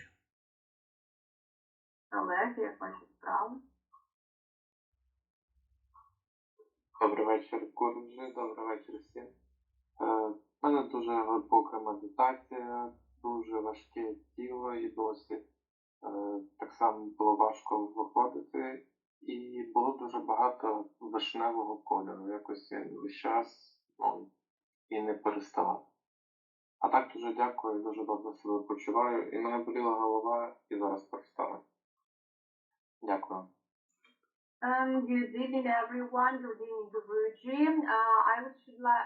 Олег, як ваші справи? Добрий вечір, Гурджі, добрий вечір всім. У мене дуже глибока медитація, дуже важке тіло і досі. Так само було важко виходити і було дуже багато вишневого кольору. Якось я весь час і не переставав. А так дуже дякую, дуже добре себе почуваю. І мене боліла голова і зараз перестала. Дякую. Good evening, everyone. Good evening, Guruji.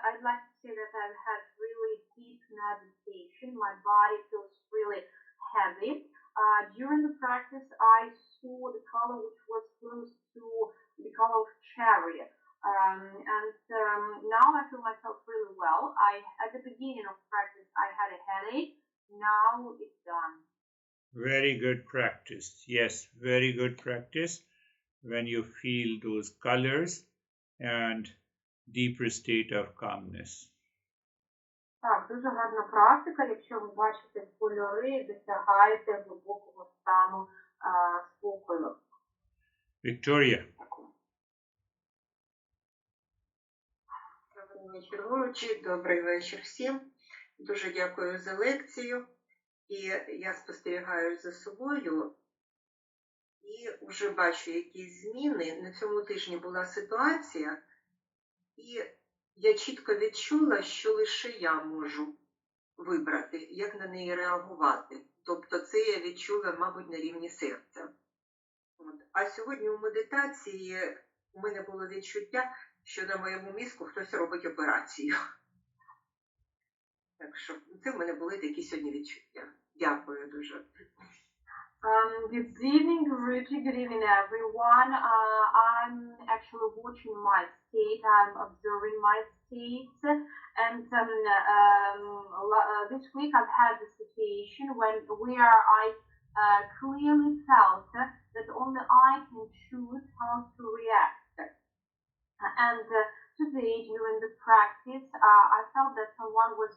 I'd like to say that I've had really deep meditation. My body feels really heavy. During the practice, I saw the color which was close to the color of cherry. Now I feel myself really well. At the beginning of practice, I had a headache. Now it's done. Very good practice. Yes, very good practice. When you feel those colors and deeper state of calmness. Так, дуже гарна практика, якщо ви бачите кольори і досягаєте глибокого стану спокою. Victoria. Добрий вечір, Гурджі, добрий вечір всім. Дуже дякую за лекцію. І я спостерігаю за собою і вже бачу якісь зміни. На цьому тижні була ситуація, і я чітко відчула, що лише я можу вибрати, як на неї реагувати. Тобто це я відчула, мабуть, на рівні серця. От. А сьогодні у медитації у мене було відчуття, що на моєму мізку хтось робить операцію. Так що це в мене були такі сьогодні відчуття. Дякую дуже. Good evening, Guruji. Good evening, everyone. I'm actually watching my state. I'm observing my state. And this week I've had a situation where I clearly felt that only I can choose how to react. And today, during the practice, I felt that someone was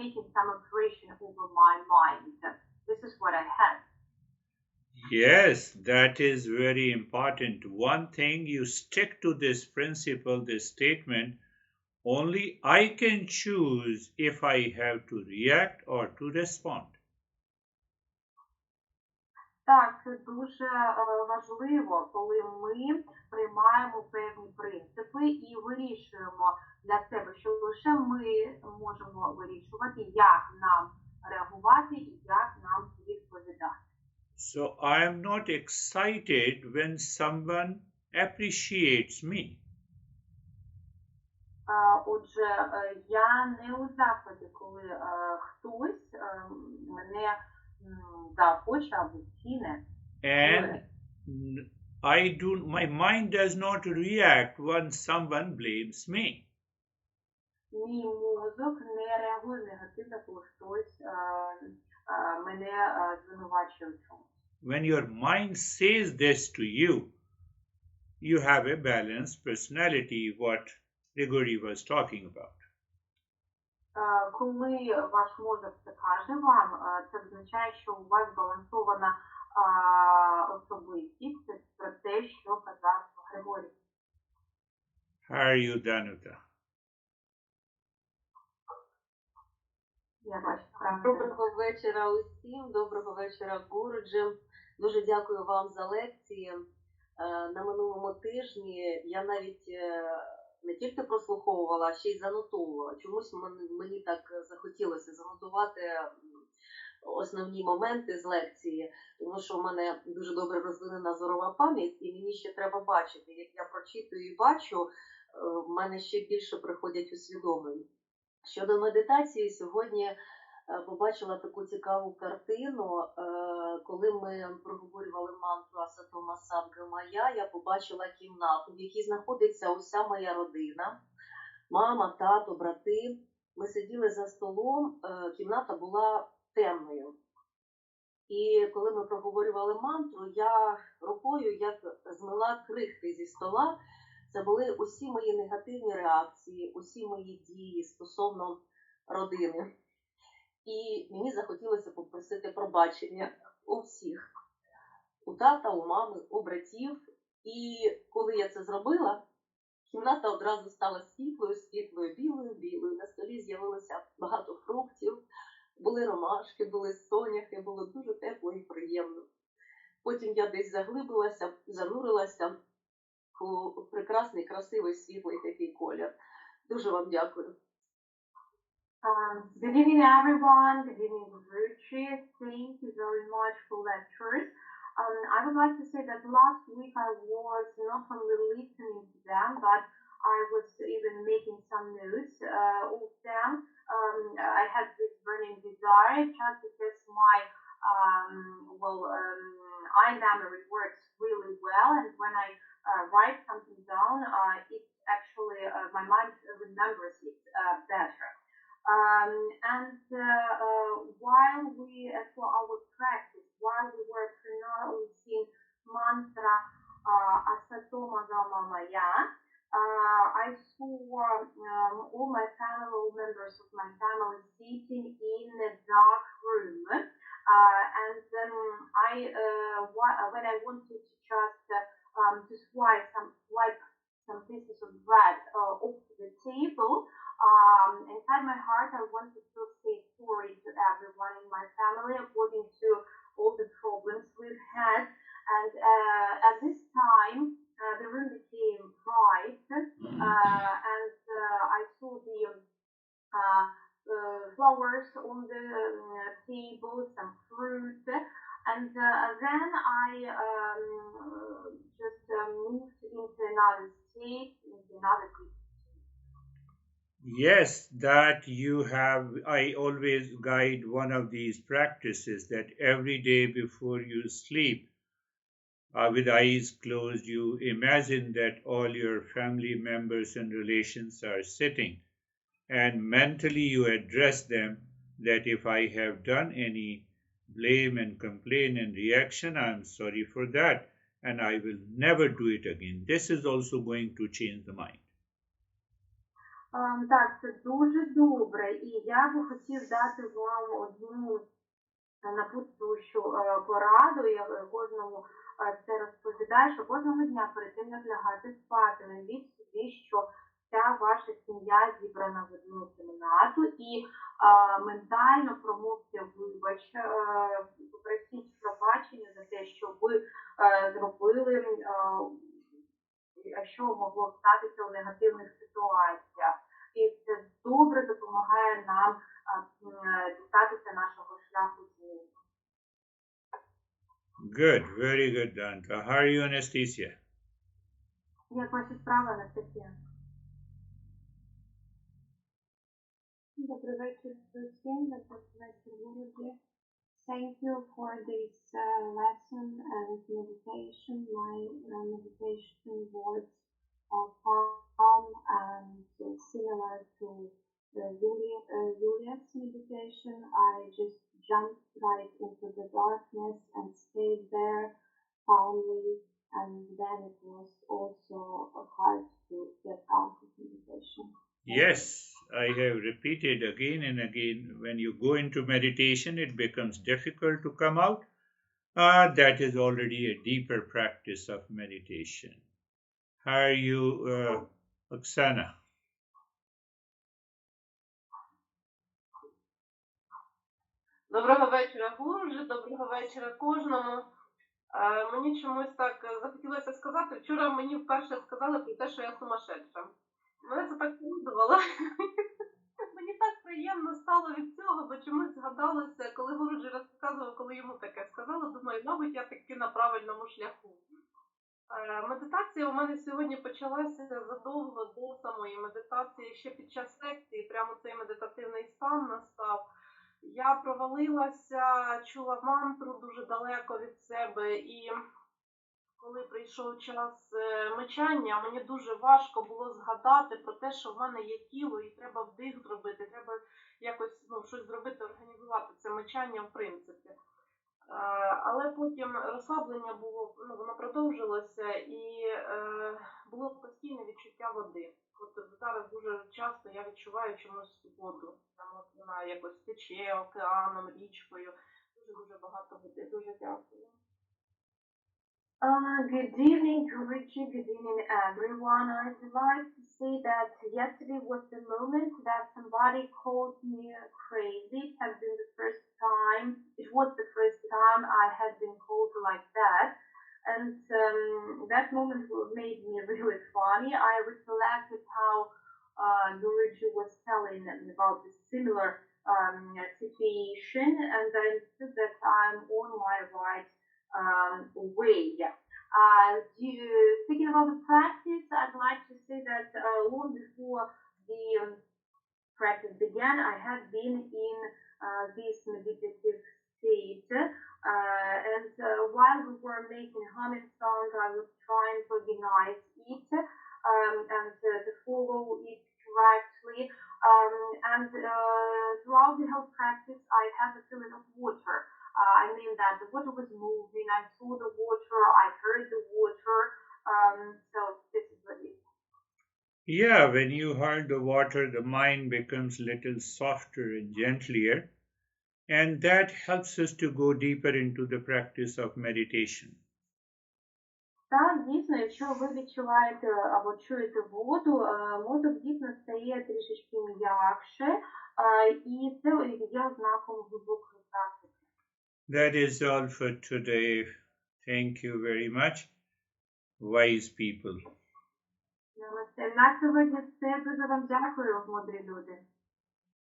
making some operation over my mind. This is what I had. Yes, that is very important. One thing, you stick to this principle, this statement, only I can choose if I have to react or to respond. Так, це дуже важливо, коли ми приймаємо певні принципи і вирішуємо для себе, що лише ми можемо вирішувати, як нам реагувати і як нам відповідати. So I am not excited when someone appreciates me. Отже, я не у захваті, коли хтось мене захоче або ціни. And my mind does not react when someone blames me. Мій мозок не реагує негативно, коли хтось мене звинувачує в чомусь. When your mind says this to you, you have a balanced personality, what Grigori was talking about. Коли ваш мозок це каже вам, це означає, що у вас збалансована особистість. Це про те, що казав Григорій. How are you, Danuta? Я бачу, правда. Доброго вечора усім, доброго вечора, Гуруджі. Дуже дякую вам за лекції. На минулому тижні я навіть не тільки прослуховувала, а ще й занотовувала. Чомусь мені так захотілося занотувати основні моменти з лекції, тому що в мене дуже добре розвинена зорова пам'ять, і мені ще треба бачити. Як я прочитую і бачу, в мене ще більше приходять усвідомлення. Щодо медитації, сьогодні побачила таку цікаву картину, коли ми проговорювали мантру Асатома Садгама я побачила кімнату, в якій знаходиться уся моя родина, мама, тато, брати. Ми сиділи за столом, кімната була темною. І коли ми проговорювали мантру, я рукою як змила крихти зі стола. Це були усі мої негативні реакції, усі мої дії стосовно родини. І мені захотілося попросити пробачення у всіх. У тата, у мами, у братів. І коли я це зробила, кімната одразу стала світлою, білою. На столі з'явилося багато фруктів, були ромашки, були соняхи, було дуже тепло і приємно. Потім я десь заглибилася, занурилася у прекрасний, красивий, світлий такий колір. Дуже вам дякую. Good evening, everyone. Good evening, Guruji. Thank you very much for lectures. I would like to say that last week I was not only listening to them, but I was even making some notes of them. I had this burning desire just because my eye memory works really well, and when I write something down, it actually my mind remembers it better. While we, for our practice, while we were pronouncing mantra Asatoma Maya, I saw all my family, all members of my family sitting in a dark room. When I wanted to just swipe some pieces of bread off the table, inside my heart I wanted to say sorry to everyone in my family according to all the problems we've had. And at this time, the room became bright, and I saw the flowers on the table, some fruit, and then I just moved into another state, into another group. Yes, that you have. I always guide one of these practices that every day before you sleep, with eyes closed, you imagine that all your family members and relations are sitting, and mentally you address them that if I have done any blame and complaint and reaction, I'm sorry for that, and I will never do it again. This is also going to change the mind. Так, це дуже добре, і я би хотів дати вам одну напутствуючу пораду. Я кожному це розповідаю, що кожного дня перед тим, як лягати спати, навіть собі, що вся ваша сім'я зібрана в одну кімнату, і ментально промовте вибач, попросіть пробачення за те, що ви зробили, що могло статися у негативних ситуаціях. І це добре допомагає нам дістатися нашого шляху зміни. Good, very good, Danta. How are you, Anastasia? Як ваші справи, Анастасія? Добрий вечір всім. Добрий вечір, Гурудji. Thank you for this lesson and meditation. My meditation was calm and similar to Julia's meditation. I just jumped right into the darkness and stayed there calmly, and then it was also hard to get out of meditation. Yes, I have repeated again and again, when you go into meditation, it becomes difficult to come out. That is already a deeper practice of meditation. How are you, Oksana? Доброго вечора, Гурудji, доброго вечора кожному. Мені чомусь так захотілося сказати. Вчора мені вперше сказали про те, що я сумасшедша. Мене це так порадувало. Мені так приємно стало від цього, бо чомусь згадалося, коли Гурудji розказував, коли йому таке сказали, думаю, мабуть, я таки на правильному шляху. Медитація у мене сьогодні почалася задовго до самої медитації, ще під час лекції, прямо цей медитативний стан настав. Я провалилася, чула мантру дуже далеко від себе, і коли прийшов час мечання, мені дуже важко було згадати про те, що в мене є тіло і треба вдих зробити, треба якось щось зробити, організувати це мечання в принципі. Але потім розслаблення було, воно продовжилося, і було постійне відчуття води. От зараз дуже часто я відчуваю чомусь воду. Там от вона якось тече океаном, річкою. Дуже багато води. Дуже дякую. Good evening, Girish. Good evening, everyone. I'd like to say that yesterday was the moment that somebody called me crazy. It had been the first time. It was the first time I had been called like that. And that moment made me really funny. I recollected how Girish was telling me about the similar situation, and I understood that I'm on my right way. Speaking about the practice, I'd like to say that long before the practice began, I had been in this meditative state, and while we were making humming sound, I was trying to organize it and to follow it correctly. And throughout the whole practice, I had a feeling of water. I mean that the water was moving, I saw the water, I heard the water, so this is what it is. Yeah, when you heard the water, the mind becomes a little softer and gentler, and that helps us to go deeper into the practice of meditation. Так, дійсно, якщо ви відчуваєте або чуєте воду, мозок дійсно стає трішечки м'якше, і це є ознаком глибокої практики. That is all for today. Thank you very much, wise people. На сьогодні все. Дуже вам дякую, мудрі люди.